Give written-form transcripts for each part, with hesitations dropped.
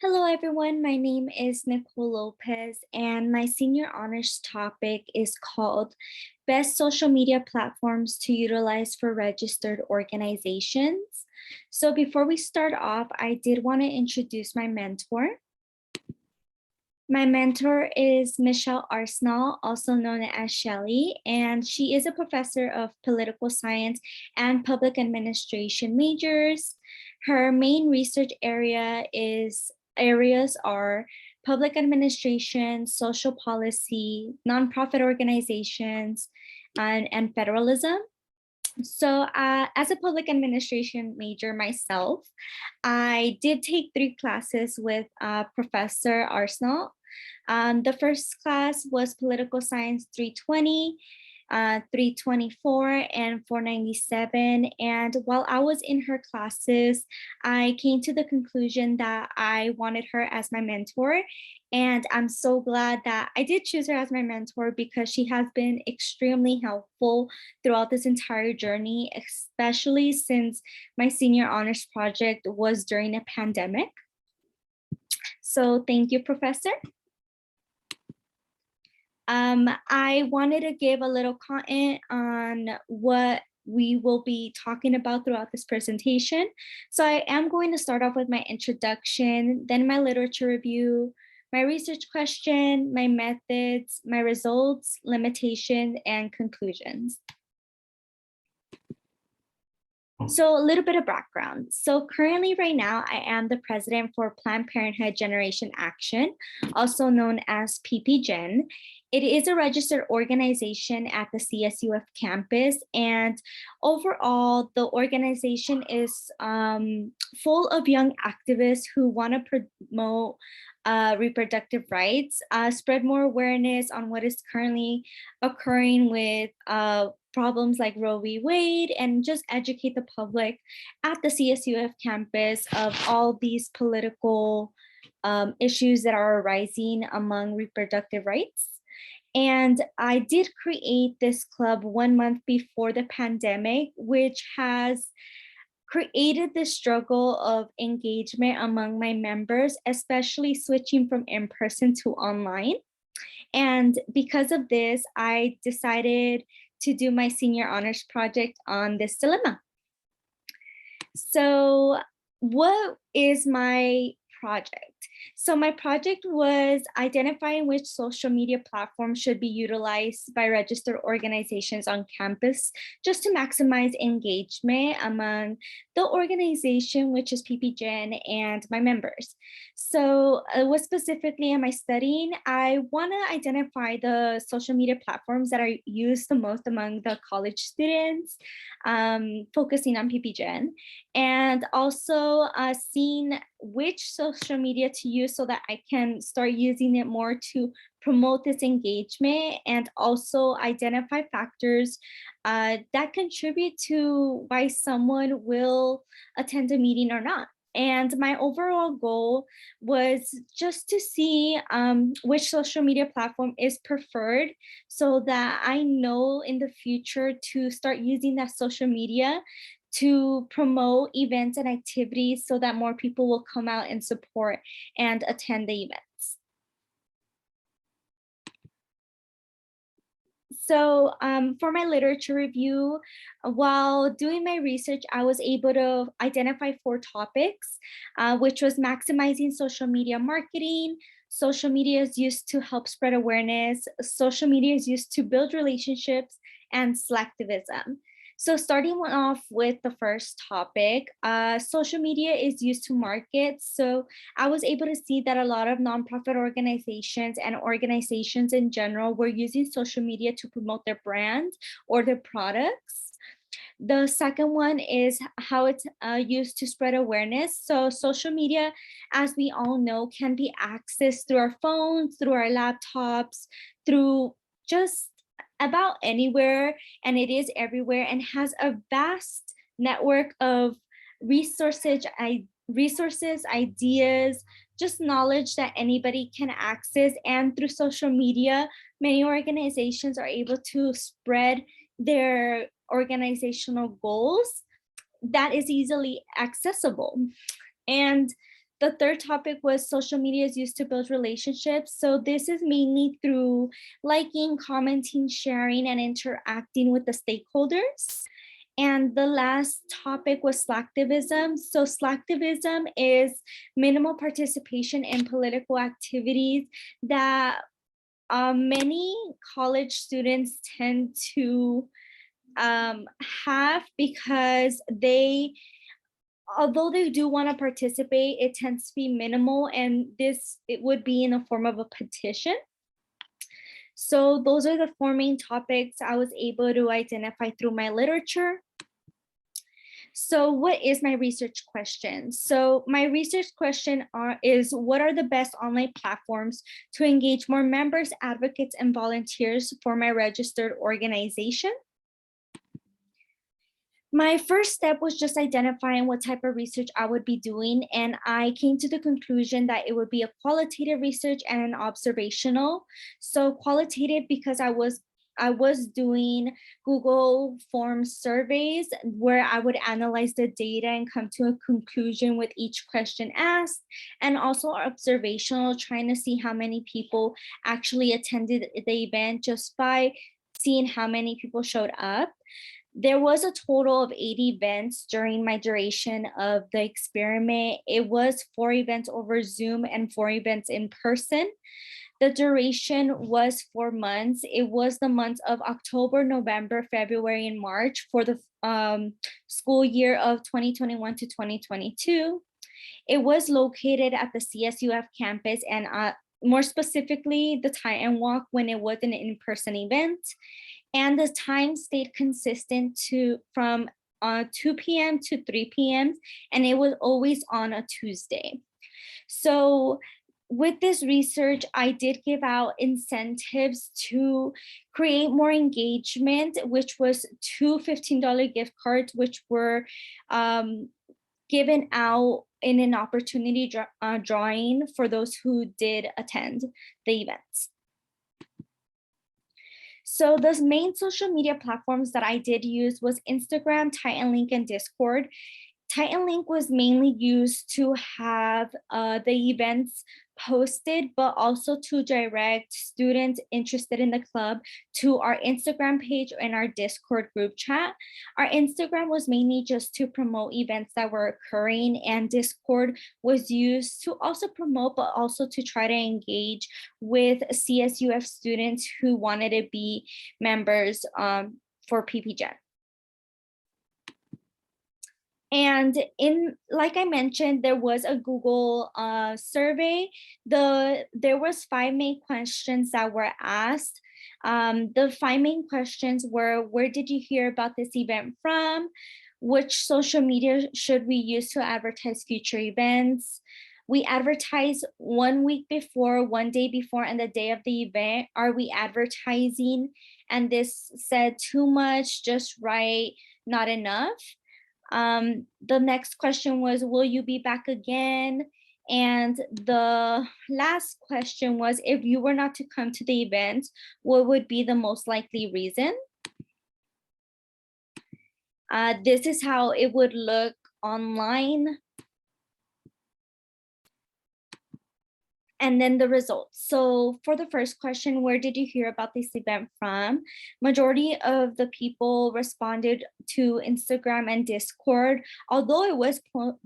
Hello, everyone. My name is Nicole Lopez, and my senior honors topic is called Best Social Media Platforms to Utilize for Registered Organizations. So before we start off, I did want to introduce my mentor. My mentor is Michelle Arsenal, also known as Shelley, and she is a professor of political science and public administration majors. Her main research areas are public administration, social policy, nonprofit organizations, and federalism. So as a public administration major myself, I did take 3 classes with Professor Arsenal. The first class was Political Science 320, 324, and 497. And while I was in her classes, I came to the conclusion that I wanted her as my mentor. And I'm so glad that I did choose her as my mentor because she has been extremely helpful throughout this entire journey, especially since my senior honors project was during a pandemic. So thank you, Professor. I wanted to give a little content on what we will be talking about throughout this presentation. So I am going to start off with my introduction, then my literature review, my research question, my methods, my results, limitations, and conclusions. So a little bit of background. So currently right now, I am the president for Planned Parenthood Generation Action, also known as PPGen. It is a registered organization at the CSUF campus, and overall, the organization is full of young activists who want to promote reproductive rights, spread more awareness on what is currently occurring with problems like Roe v. Wade, and just educate the public at the CSUF campus of all these political issues that are arising among reproductive rights. And I did create this club 1 month before the pandemic, which has created this struggle of engagement among my members, especially switching from in-person to online. And because of this, I decided to do my senior honors project on this dilemma. So what is my project? So my project was identifying which social media platforms should be utilized by registered organizations on campus just to maximize engagement among the organization, which is PPGen, and my members. So what specifically am I studying? I want to identify the social media platforms that are used the most among the college students, focusing on PPGen, and also seeing which social media to use so that I can start using it more to promote this engagement, and also identify factors that contribute to why someone will attend a meeting or not. And my overall goal was just to see which social media platform is preferred so that I know in the future to start using that social media to promote events and activities so that more people will come out and support and attend the events. So for my literature review, while doing my research, I was able to identify 4 topics, which was maximizing social media marketing. Social media is used to help spread awareness. Social media is used to build relationships, and selectivism. So starting off with the first topic, social media is used to market. So I was able to see that a lot of nonprofit organizations and organizations in general were using social media to promote their brand or their products. The second one is how it's used to spread awareness. So social media, as we all know, can be accessed through our phones, through our laptops, through just about anywhere, and it is everywhere and has a vast network of resources, ideas, just knowledge that anybody can access. And through social media, many organizations are able to spread their organizational goals that is easily accessible. And The third topic was social media is used to build relationships. So this is mainly through liking, commenting, sharing, and interacting with the stakeholders. And the last topic was slacktivism. So slacktivism is minimal participation in political activities that many college students tend to have, because although they do want to participate, it tends to be minimal, and it would be in the form of a petition. So those are the four main topics I was able to identify through my literature. So what is my research question? So my research question is, what are the best online platforms to engage more members, advocates, and volunteers for my registered organization? My first step was just identifying what type of research I would be doing, and I came to the conclusion that it would be a qualitative research and an observational. So qualitative because I was doing Google Form surveys where I would analyze the data and come to a conclusion with each question asked, and also observational, trying to see how many people actually attended the event just by seeing how many people showed up. There was a total of 80 events during my duration of the experiment. It was 4 events over Zoom and 4 events in person. The duration was 4 months. It was the months of October, November, February, and March for the school year of 2021 to 2022. It was located at the CSUF campus, and more specifically, the Titan Walk when it was an in-person event. And the time stayed consistent from 2 p.m. to 3 p.m. and it was always on a Tuesday. So with this research, I did give out incentives to create more engagement, which was 2 $15 gift cards, which were given out in an opportunity drawing for those who did attend the events. So the main social media platforms that I did use was Instagram, Titan Link, and Discord. Titan Link was mainly used to have the events posted, but also to direct students interested in the club to our Instagram page and our Discord group chat. Our Instagram was mainly just to promote events that were occurring, and Discord was used to also promote, but also to try to engage with CSUF students who wanted to be members for PPGen. And like I mentioned, there was a Google survey. There was 5 main questions that were asked. The 5 main questions were, where did you hear about this event from? Which social media should we use to advertise future events? We advertise 1 week before, 1 day before, and the day of the event. Are we advertising? And this said too much, just right, not enough. The next question was, will you be back again? And the last question was, if you were not to come to the event, what would be the most likely reason? This is how it would look online. And then the results. So for the first question, where did you hear about this event from? Majority of the people responded to Instagram and Discord. Although it was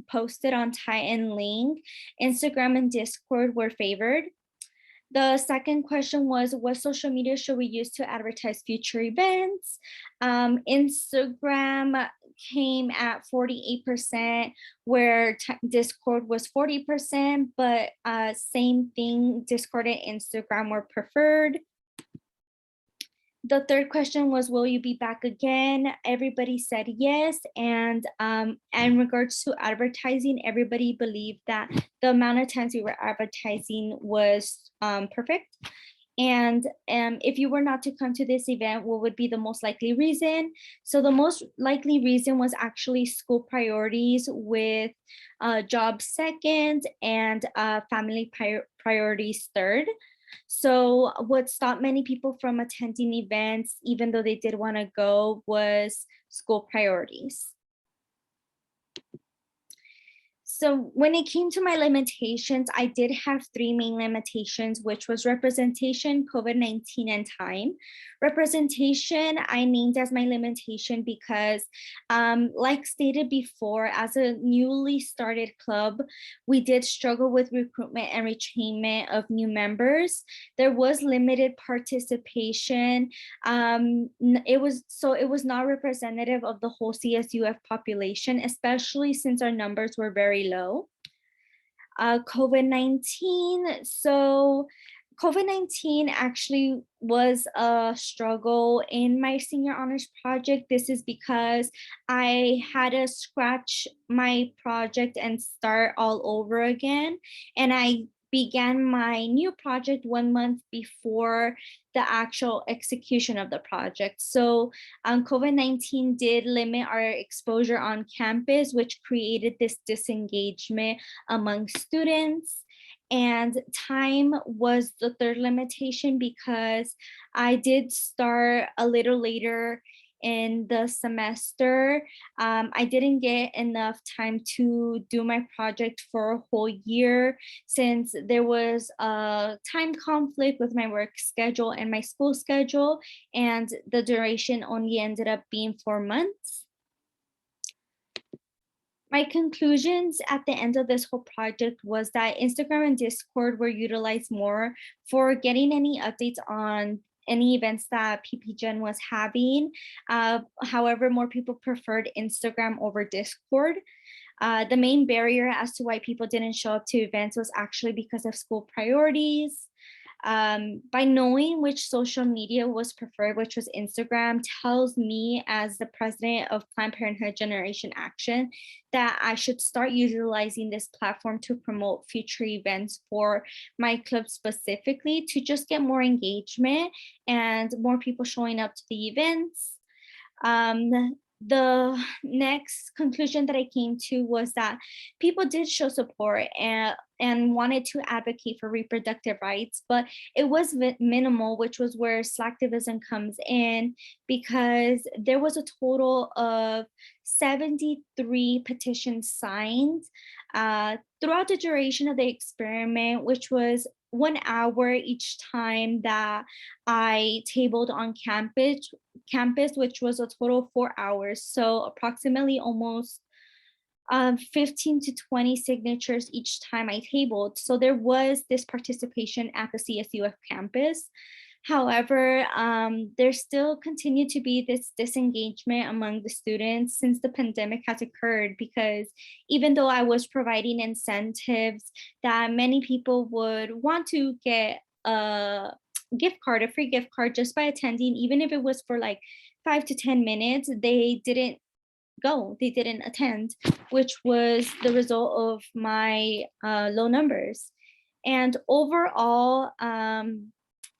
posted on Titan Link, Instagram and Discord were favored. The second question was, what social media should we use to advertise future events? Instagram came at 48%, where Discord was 40%, but same thing, Discord and Instagram were preferred. The third question was, will you be back again? Everybody said yes. And in regards to advertising, everybody believed that the amount of times we were advertising was perfect. And if you were not to come to this event, what would be the most likely reason? So the most likely reason was actually school priorities, with job second and family priorities third. So what stopped many people from attending events, even though they did want to go, was school priorities. So when it came to my limitations, I did have three main limitations, which was representation, COVID-19, and time. Representation, I named as my limitation because, like stated before, as a newly started club, we did struggle with recruitment and retention of new members. There was limited participation. It was not representative of the whole CSUF population, especially since our numbers were very low. COVID-19. So COVID-19 actually was a struggle in my senior honors project. This is because I had to scratch my project and start all over again. And I began my new project 1 month before the actual execution of the project. So COVID-19 did limit our exposure on campus, which created this disengagement among students. And time was the third limitation because I did start a little later in the semester. I didn't get enough time to do my project for a whole year since there was a time conflict with my work schedule and my school schedule, and the duration only ended up being 4 months. My conclusions at the end of this whole project was that Instagram and Discord were utilized more for getting any updates on any events that PPGen was having. However, more people preferred Instagram over Discord. The main barrier as to why people didn't show up to events was actually because of school priorities. By knowing which social media was preferred, which was Instagram, tells me as the president of Planned Parenthood Generation Action that I should start utilizing this platform to promote future events for my club specifically to just get more engagement and more people showing up to the events. The next conclusion that I came to was that people did show support and wanted to advocate for reproductive rights, but it was minimal, which was where slacktivism comes in, because there was a total of 73 petitions signed throughout the duration of the experiment, which was 1 hour each time that I tabled on campus, which was a total of 4 hours. So approximately almost 15 to 20 signatures each time I tabled. So there was this participation at the CSUF campus. However, there still continued to be this disengagement among the students since the pandemic has occurred, because even though I was providing incentives that many people would want to get a free gift card just by attending, even if it was for like 5 to 10 minutes, they didn't they didn't attend, which was the result of my low numbers. And overall,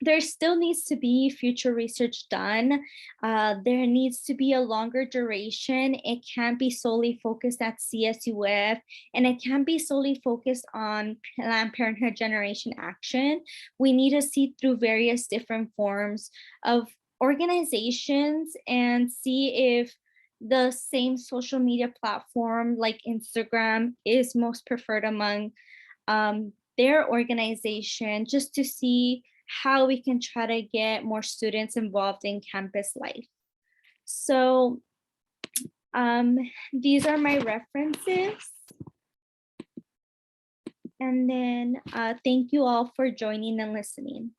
there still needs to be future research done. There needs to be a longer duration. It can't be solely focused at CSUF, and it can't be solely focused on Planned Parenthood Generation Action. We need to see through various different forms of organizations and see if the same social media platform like Instagram is most preferred among their organization, just to see how we can try to get more students involved in campus life. So these are my references. And then thank you all for joining and listening.